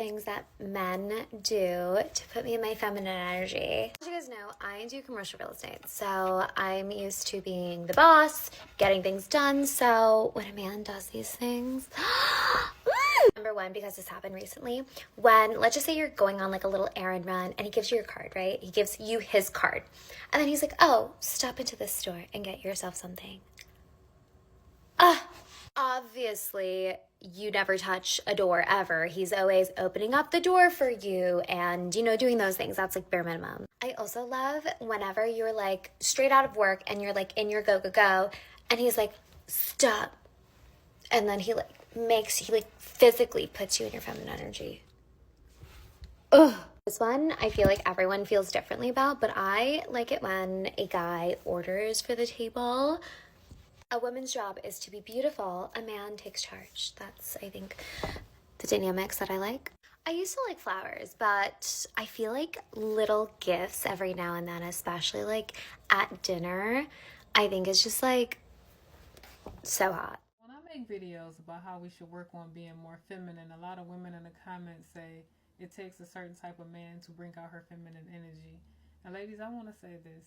things that men do to put me in my feminine energy. As you guys know, I do commercial real estate, so I'm used to being the boss, getting things done. So when a man does these things, number one, because this happened recently, when, let's just say you're going on like a little errand run and he gives you your card, right? He gives you his card. And then he's like, oh, stop into this store and get yourself something. Obviously, you never touch a door ever. He's always opening up the door for you and, you know, doing those things. That's like bare minimum. I also love whenever you're like straight out of work and you're like in your go and he's like, stop. And then he physically puts you in your feminine energy. Ugh. This one, I feel like everyone feels differently about, but I like it when a guy orders for the table. A woman's job is to be beautiful. A man takes charge. That's, I think, the dynamics that I like. I used to like flowers, but I feel like little gifts every now and then, especially like at dinner, I think it's just like so hot. When I make videos about how we should work on being more feminine, a lot of women in the comments say it takes a certain type of man to bring out her feminine energy. And ladies, I want to say this.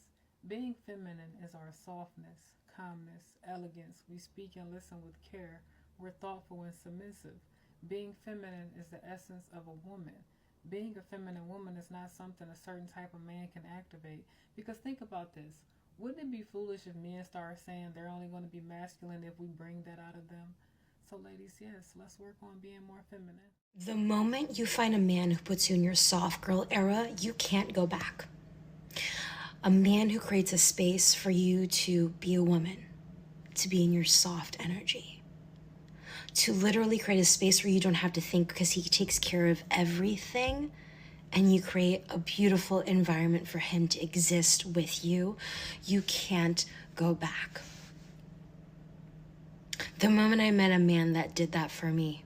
Being feminine is our softness, calmness, elegance. We speak and listen with care. We're thoughtful and submissive. Being feminine is the essence of a woman. Being a feminine woman is not something a certain type of man can activate. Because think about this. Wouldn't it be foolish if men start saying they're only going to be masculine if we bring that out of them? So ladies, yes, let's work on being more feminine. The moment you find a man who puts you in your soft girl era, you can't go back. A man who creates a space for you to be a woman, to be in your soft energy, to literally create a space where you don't have to think because he takes care of everything, and you create a beautiful environment for him to exist with you. You can't go back. The moment I met a man that did that for me,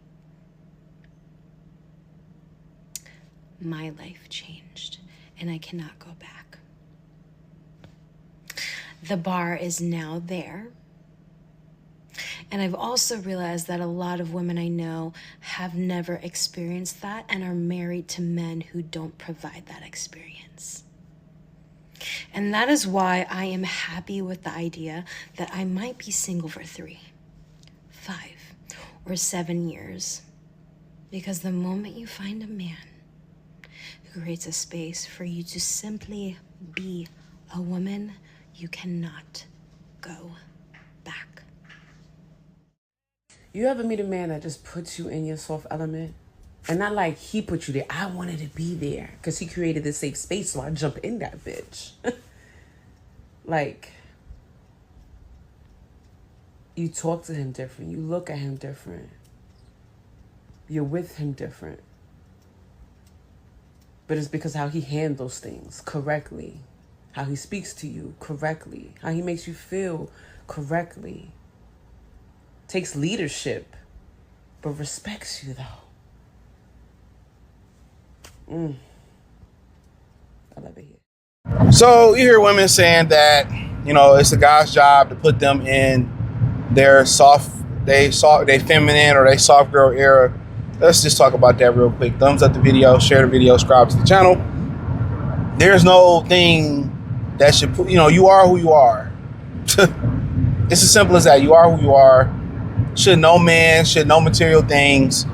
my life changed, and I cannot go back. The bar is now there. And I've also realized that a lot of women I know have never experienced that and are married to men who don't provide that experience. And that is why I am happy with the idea that I might be single for 3, 5, or 7 years. Because the moment you find a man who creates a space for you to simply be a woman, you cannot go back. You ever meet a man that just puts you in your soft element? And not like he put you there. I wanted to be there because he created this safe space, so I jump in that bitch. Like, you talk to him different. You look at him different. You're with him different. But it's because how he handles things correctly. How he speaks to you correctly. How he makes you feel correctly. Takes leadership, but respects you, though. I love it here. So you hear women saying that, you know, it's a guy's job to put them in their they feminine or they soft girl era. Let's just talk about that real quick. Thumbs up the video, share the video, subscribe to the channel. There's no thing that should put, you know, you are who you are. It's as simple as that. You are who you are. Should no man, should no material things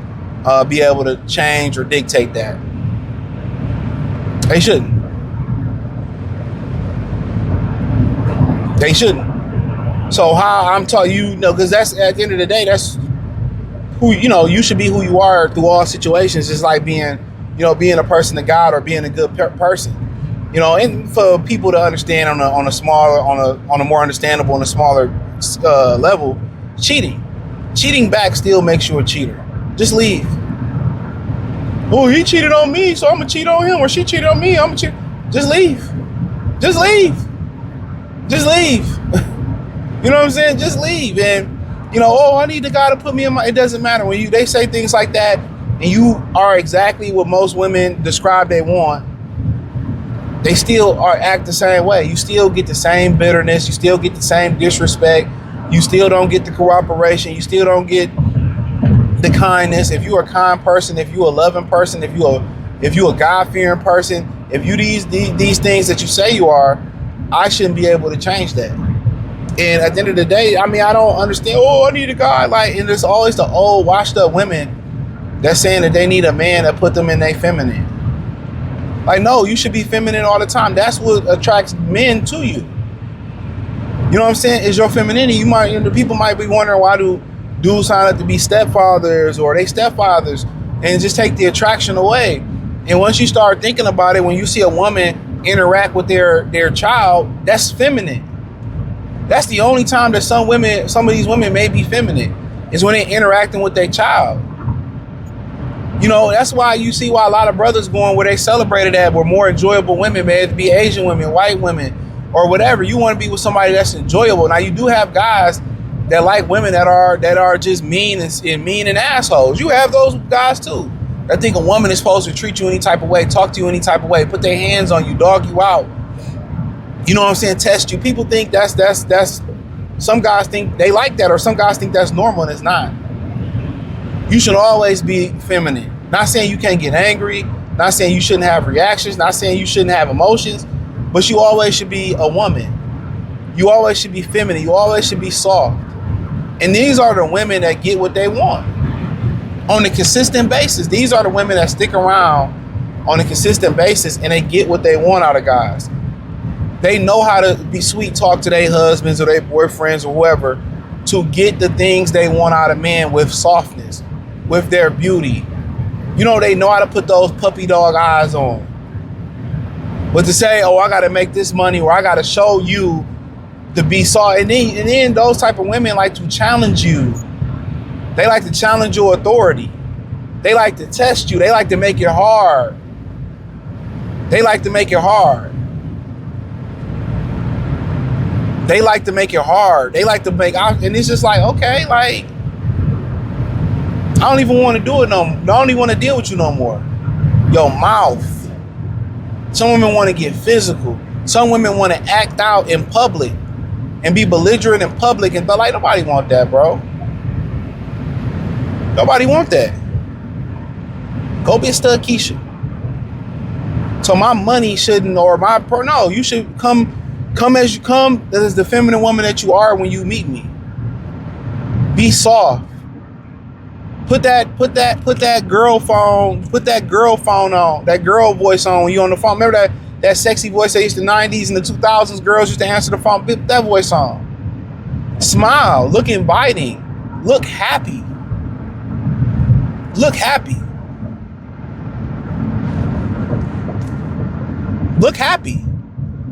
be able to change or dictate that. They shouldn't. They shouldn't. So how I'm telling you, know, because that's at the end of the day, that's who, you know, you should be who you are through all situations. It's like being, you know, being a person of God or being a good person. You know, and for people to understand on a more understandable and a smaller level, cheating back still makes you a cheater. Just leave. Oh, he cheated on me, so I'm gonna cheat on him, or she cheated on me, I'm gonna cheat. Just leave. Just leave. Just leave. You know what I'm saying? Just leave. And you know, oh, I need the guy to put me in my. It doesn't matter when they say things like that, and you are exactly what most women describe they want. They still act the same way. You still get the same bitterness. You still get the same disrespect. You still don't get the cooperation. You still don't get the kindness, if you're a kind person, if you're a loving person, if you're a God-fearing person, if you these things that you say you are, I shouldn't be able to change that. And at the end of the day, I mean, I don't understand. Oh, I need a guy. Like, and it's always the old washed up women that's saying that they need a man to put them in their feminine. Like, no, you should be feminine all the time. That's what attracts men to you. You know what I'm saying? Is your femininity. The people might be wondering, why do dudes sign up to be stepfathers or they stepfathers, and just take the attraction away. And once you start thinking about it, when you see a woman interact with their child, that's feminine. That's the only time that some of these women may be feminine, is when they're interacting with their child. You know, that's why you see why a lot of brothers going where they celebrated at were more enjoyable women, may it be Asian women, white women, or whatever. You want to be with somebody that's enjoyable. Now, you do have guys that like women that are just mean and assholes. You have those guys too. I think a woman is supposed to treat you any type of way, talk to you any type of way, put their hands on you, dog you out. You know what I'm saying? Test you. People think that's some guys think they like that, or some guys think that's normal, and it's not. You should always be feminine. Not saying you can't get angry, not saying you shouldn't have reactions, not saying you shouldn't have emotions, but you always should be a woman. You always should be feminine. You always should be soft. And these are the women that get what they want on a consistent basis. These are the women that stick around on a consistent basis, and they get what they want out of guys. They know how to be sweet talk to their husbands or their boyfriends or whoever to get the things they want out of men with softness, with their beauty. You know, they know how to put those puppy dog eyes on. But to say, oh, I got to make this money, or I got to show you to be soft. And then those type of women like to challenge you. They like to challenge your authority. They like to test you. They like to make it hard. They like to make it hard. They like to make it hard. They like to make, and it's just like, okay, like, I don't even want to do it no more. I don't even want to deal with you no more. Your mouth. Some women want to get physical. Some women want to act out in public and be belligerent in public, and like, nobody want that, bro. Nobody want that. Go be a stud Keisha. So my money shouldn't, or no, you should come as you come, as the feminine woman that you are when you meet me. Be soft. Put that girl phone on, that girl voice on when you on the phone. Remember that sexy voice that used to the 90s and the 2000s girls used to answer the phone? Put that voice on. Smile, look inviting, look happy. Look happy. Look happy.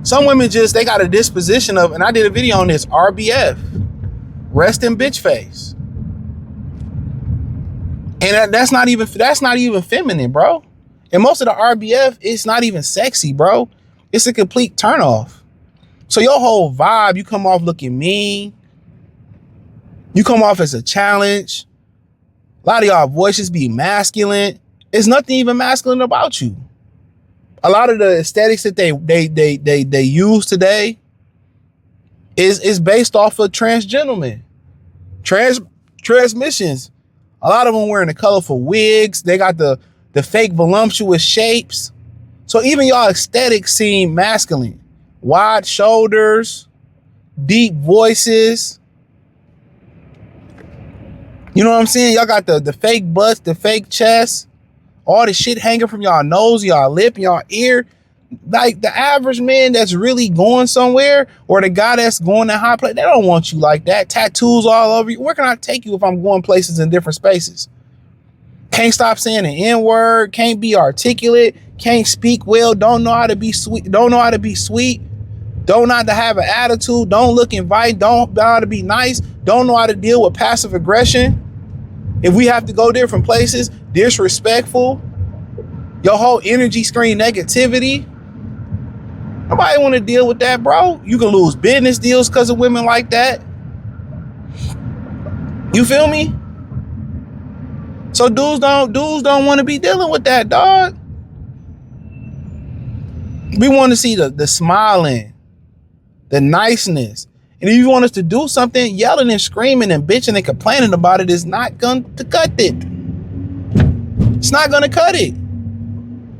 Some women just, they got a disposition of, and I did a video on this, RBF, rest in bitch face. And that's not even feminine, bro. And most of the RBF, it's not even sexy, bro. It's a complete turnoff. So your whole vibe, you come off looking mean. You come off as a challenge. A lot of y'all voices be masculine. There's nothing even masculine about you. A lot of the aesthetics that they use today is based off of transmissions. A lot of them wearing the colorful wigs. They got the fake voluptuous shapes. So even y'all aesthetics seem masculine. Wide shoulders, deep voices. You know what I'm saying? Y'all got the fake butts, the fake chest, all the shit hanging from y'all nose, y'all lip, y'all ear. Like the average man that's really going somewhere, or the guy that's going to high place, they don't want you like that. Tattoos all over you. Where can I take you if I'm going places in different spaces? Can't stop saying the N-word, can't be articulate, can't speak well, don't know how to be sweet, don't know how to have an attitude, don't look inviting, don't know how to be nice, don't know how to deal with passive aggression. If we have to go different places, disrespectful, your whole energy screen negativity. Nobody want to deal with that, bro. You can lose business deals because of women like that. You feel me? So dudes don't want to be dealing with that, dog. We want to see the smiling, the niceness. And if you want us to do something, yelling and screaming and bitching and complaining about it is not going to cut it. It's not going to cut it.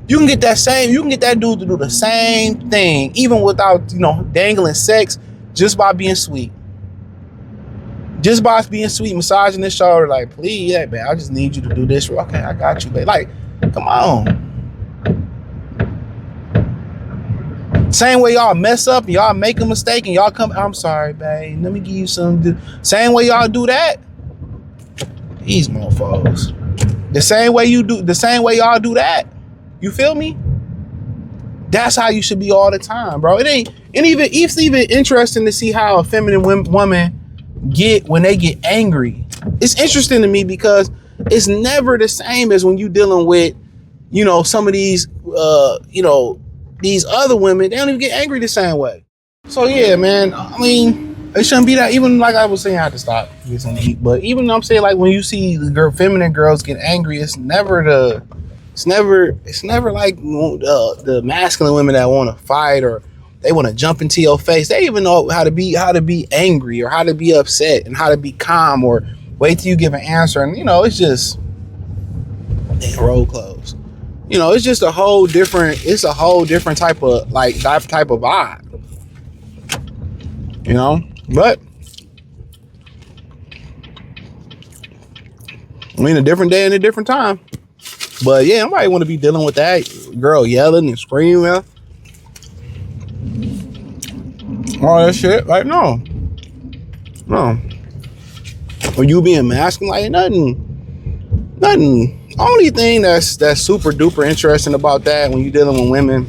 You can get that dude to do the same thing, even without, dangling sex, just by being sweet. Just by being sweet, massaging his shoulder, like, please, yeah, man, I just need you to do this. Okay, I got you, babe. Like, come on. Same way y'all mess up, y'all make a mistake, and y'all come, I'm sorry, babe. Let me give you some. Same way y'all do that. These mofos. The same way y'all do that. You feel me? That's how you should be all the time, bro. It's even interesting to see how a feminine woman get when they get angry. It's interesting to me because it's never the same as when you dealing with, some of these, these other women. They don't even get angry the same way. So yeah, man. I mean, it shouldn't be that. Even like I was saying, I had to stop get some heat. But even I'm saying, like, when you see the feminine girls get angry, it's never like the masculine women that want to fight or they want to jump into your face. They even know how to be angry or how to be upset and how to be calm or wait till you give an answer. And it's just roll close. It's just a whole different type of vibe. But I mean, a different day and a different time. But yeah, nobody want to be dealing with that girl yelling and screaming, all that shit. Like, no. When you being masculine, like nothing. Only thing that's super duper interesting about that when you're dealing with women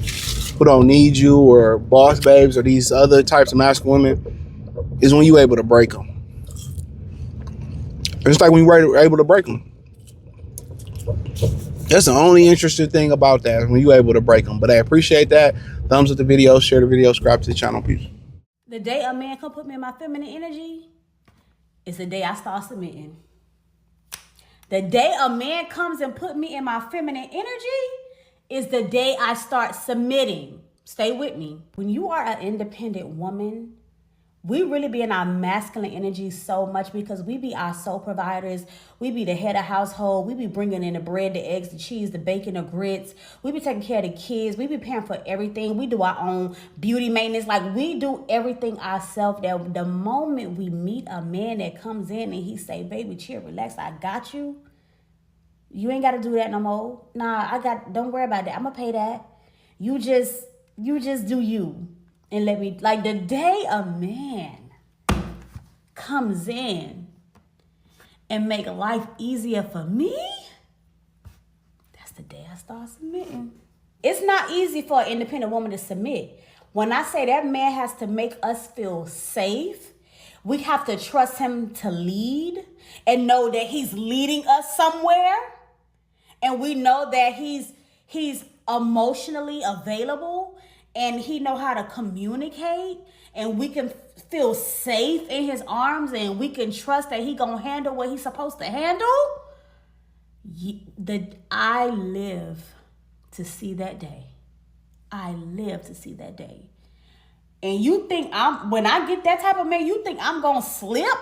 who don't need you or boss babes or these other types of masculine women is when you able to break them. It's like when you're able to break them. That's the only interesting thing about that, when you're able to break them. But I appreciate that. Thumbs up the video, share the video, subscribe to the channel. Peace. The day a man come put me in my feminine energy is the day I start submitting. The day a man comes and put me in my feminine energy is the day I start submitting. Stay with me. When you are an independent woman, we really be in our masculine energy so much because we be our sole providers. We be the head of household. We be bringing in the bread, the eggs, the cheese, the bacon, the grits. We be taking care of the kids. We be paying for everything. We do our own beauty maintenance. Like, we do everything ourselves. That the moment we meet a man that comes in and he say, baby, chill, relax, I got you. You ain't got to do that no more. Nah, don't worry about that. I'm going to pay that. You just do you. And let me, like, the day a man comes in and make life easier for me, that's the day I start submitting. It's not easy for an independent woman to submit. When I say that man has to make us feel safe, we have to trust him to lead and know that he's leading us somewhere. And we know that he's emotionally available and he know how to communicate, and we can feel safe in his arms, and we can trust that he gonna handle what he's supposed to handle. I live to see that day. I live to see that day. And you think when I get that type of man, you think I'm gonna slip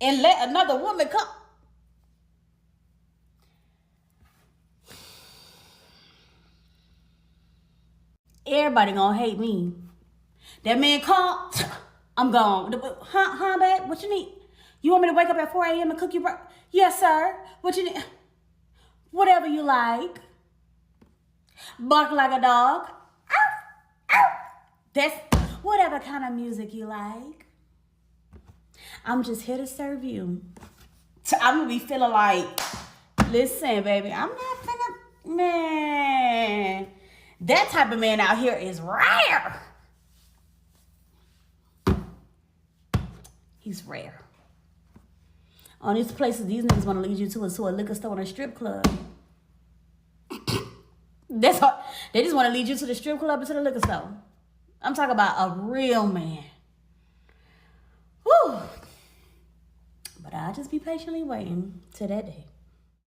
and let another woman come? Everybody gonna hate me. That man come, I'm gone. Babe, what you need? You want me to wake up at 4 a.m. and cook you breakfast? Yes, sir. What you need? Whatever you like. Bark like a dog. That's whatever kind of music you like. I'm just here to serve you. I'm gonna be feeling like, listen, baby, I'm not finna, man. That type of man out here is rare. He's rare. On these places, these niggas want to lead you to a liquor store and a strip club. That's all. They just want to lead you to the strip club and to the liquor store. I'm talking about a real man. Woo. But I'll just be patiently waiting till that day.